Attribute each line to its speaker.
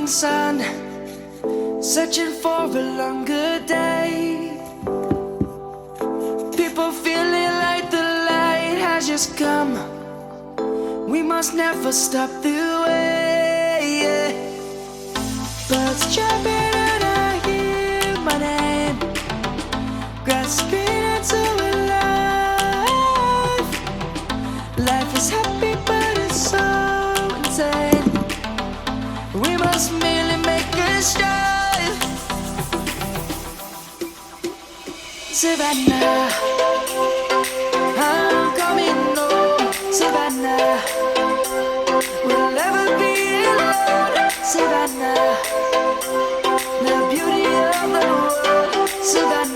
Speaker 1: sun, searching for a longer day. People feeling like the light has just come. We must never stop the way. Birds chirping and I hear my name, grasping into a life. Life is happy but it's so insane. We must merely make a strive. Savannah, I'm coming home. Savannah, we'll never be alone. Savannah, the beauty of the world. Savannah.